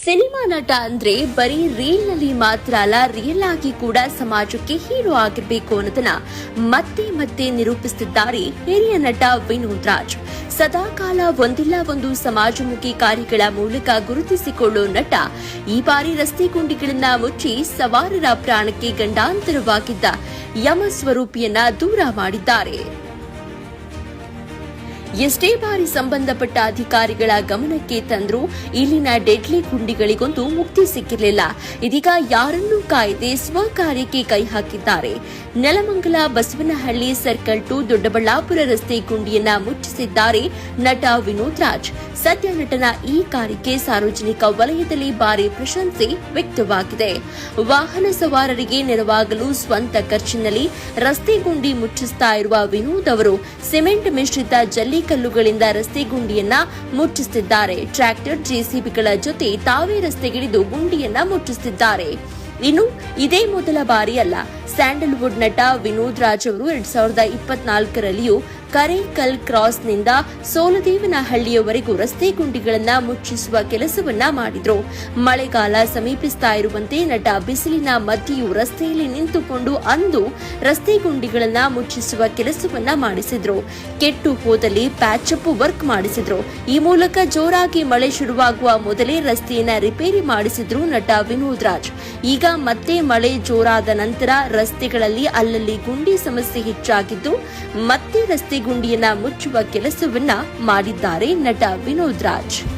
Cinema ನಟ ಅಂದ್ರೆ ಬರೀ ರೀಲ್ ನಲ್ಲಿ ಮಾತ್ರ ಅಲ್ಲ, ರಿಯಲ್ ಆಗಿ ಕೂಡ ಸಮಾಜಕ್ಕೆ ಹೀರೋ ಆಗಿರ್ಬೇಕು ಅನ್ನೋದನ್ನ ಮತ್ತೆ ಮತ್ತೆ ನಿರೂಪಿಸುತ್ತಿದ್ದಾರೆ ಹಿರಿಯ ನಟ ವಿನೋದ್ ರಾಜ್. ಸದಾಕಾಲ ಒಂದಿಲ್ಲ ಒಂದು ಸಮಾಜಮುಖಿ ಕಾರ್ಯಗಳ ಮೂಲಕ ಗುರುತಿಸಿಕೊಳ್ಳೋ ನಟ ಈ ಬಾರಿ ರಸ್ತೆ ಗುಂಡಿಗಳನ್ನ ಮುಚ್ಚಿ ಸವಾರರ ಪ್ರಾಣಕ್ಕೆ ಗಂಡಾಂತರವಾಗಿದ್ದ ಯಮ ಸ್ವರೂಪಿಯನ್ನ ದೂರ ಮಾಡಿದ್ದಾರೆ. ಎಷ್ಟೇ ಬಾರಿ ಸಂಬಂಧಪಟ್ಟ ಅಧಿಕಾರಿಗಳ ಗಮನಕ್ಕೆ ತಂದರೂ ಇಲ್ಲಿನ ಡೆಡ್ಲಿ ಗುಂಡಿಗಳಿಗೊಂದು ಮುಕ್ತಿ ಸಿಕ್ಕಿರಲಿಲ್ಲ. ಇದೀಗ ಯಾರನ್ನೂ ಕಾಯದೆ ಸ್ವಕಾರ್ಯಕ್ಕೆ ಕೈ ಹಾಕಿದ್ದಾರೆ. ನೆಲಮಂಗಲ ಬಸವನಹಳ್ಳಿ ಸರ್ಕಲ್ ಟು ದೊಡ್ಡಬಳ್ಳಾಪುರ ರಸ್ತೆ ಗುಂಡಿಯನ್ನ ಮುಚ್ಚಿಸಿದ್ದಾರೆ ನಟ ವಿನೋದ್ ರಾಜ್. ಸದ್ಯ ನಟನ ಈ ಕಾರ್ಯಕ್ಕೆ ಸಾರ್ವಜನಿಕ ವಲಯದಲ್ಲಿ ಭಾರಿ ಪ್ರಶಂಸೆ ವ್ಯಕ್ತವಾಗಿದೆ. ವಾಹನ ಸವಾರರಿಗೆ ನೆರವಾಗಲು ಸ್ವಂತ ಖರ್ಚಿನಲ್ಲಿ ರಸ್ತೆ ಗುಂಡಿ ಮುಚ್ಚಿಸ್ತಾ ಇರುವ ವಿನೋದ್ ಅವರು ಸಿಮೆಂಟ್ ಮಿಶ್ರಿತ ಜಲ್ಲಿಕಲ್ಲುಗಳಿಂದ ರಸ್ತೆ ಗುಂಡಿಯನ್ನ ಮುಚ್ಚಿಸುತ್ತಿದ್ದಾರೆ. ಟ್ರ್ಯಾಕ್ಟರ್, ಜೆಸಿಬಿಗಳ ಜೊತೆ ತಾವೇ ರಸ್ತೆಗಿಳಿದು ಗುಂಡಿಯನ್ನ ಮುಚ್ಚಿಸುತ್ತಿದ್ದಾರೆ. ಇನ್ನು ಇದೇ ಮೊದಲ ಬಾರಿ ಅಲ್ಲ. ಸ್ಯಾಂಡಲ್ವುಡ್ ನಟ ವಿನೋದ್ ರಾಜ್ ಅವರು 2024ರಲ್ಲಿಯೂ ಕರೇಕಲ್ ಕ್ರಾಸ್ನಿಂದ ಸೋಲದೇವನಹಳ್ಳಿಯವರೆಗೂ ರಸ್ತೆ ಗುಂಡಿಗಳನ್ನ ಮುಚ್ಚಿಸುವ ಕೆಲಸವನ್ನ ಮಾಡಿದ್ರು. ಮಳೆಗಾಲ ಸಮೀಪಿಸ್ತಾ ಇರುವಂತೆ ನಟ ಬಿಸಿಲಿನ ಮಧ್ಯೆಯೂ ರಸ್ತೆಯಲ್ಲಿ ನಿಂತುಕೊಂಡು ಅಂದು ರಸ್ತೆ ಗುಂಡಿಗಳನ್ನ ಮುಚ್ಚಿಸುವ ಕೆಲಸವನ್ನ ಮಾಡಿಸಿದ್ರು. ಕೆಟ್ಟು ಹೋದಲ್ಲಿ ಪ್ಯಾಚ್ ಅಪ್ ವರ್ಕ್ ಮಾಡಿಸಿದ್ರು. ಈ ಮೂಲಕ ಜೋರಾಗಿ ಮಳೆ ಶುರುವಾಗುವ ಮೊದಲೇ ರಸ್ತೆಯನ್ನ ರಿಪೇರಿ ಮಾಡಿಸಿದ್ರು ನಟ ವಿನೋದ್ ರಾಜ್. ಈಗ ಮತ್ತೆ ಮಳೆ ಜೋರಾದ ನಂತರ ರಸ್ತೆಗಳಲ್ಲಿ ಅಲ್ಲಲ್ಲಿ ಗುಂಡಿ ಸಮಸ್ಯೆ ಹೆಚ್ಚಾಗಿದ್ದು ಮತ್ತೆ ರಸ್ತೆ ಗುಂಡಿಯನ್ನ ಮುಚ್ಚುವ ಕೆಲಸವನ್ನ ಮಾಡಿದ್ದಾರೆ ನಟ ವಿನೋದ್ ರಾಜ್.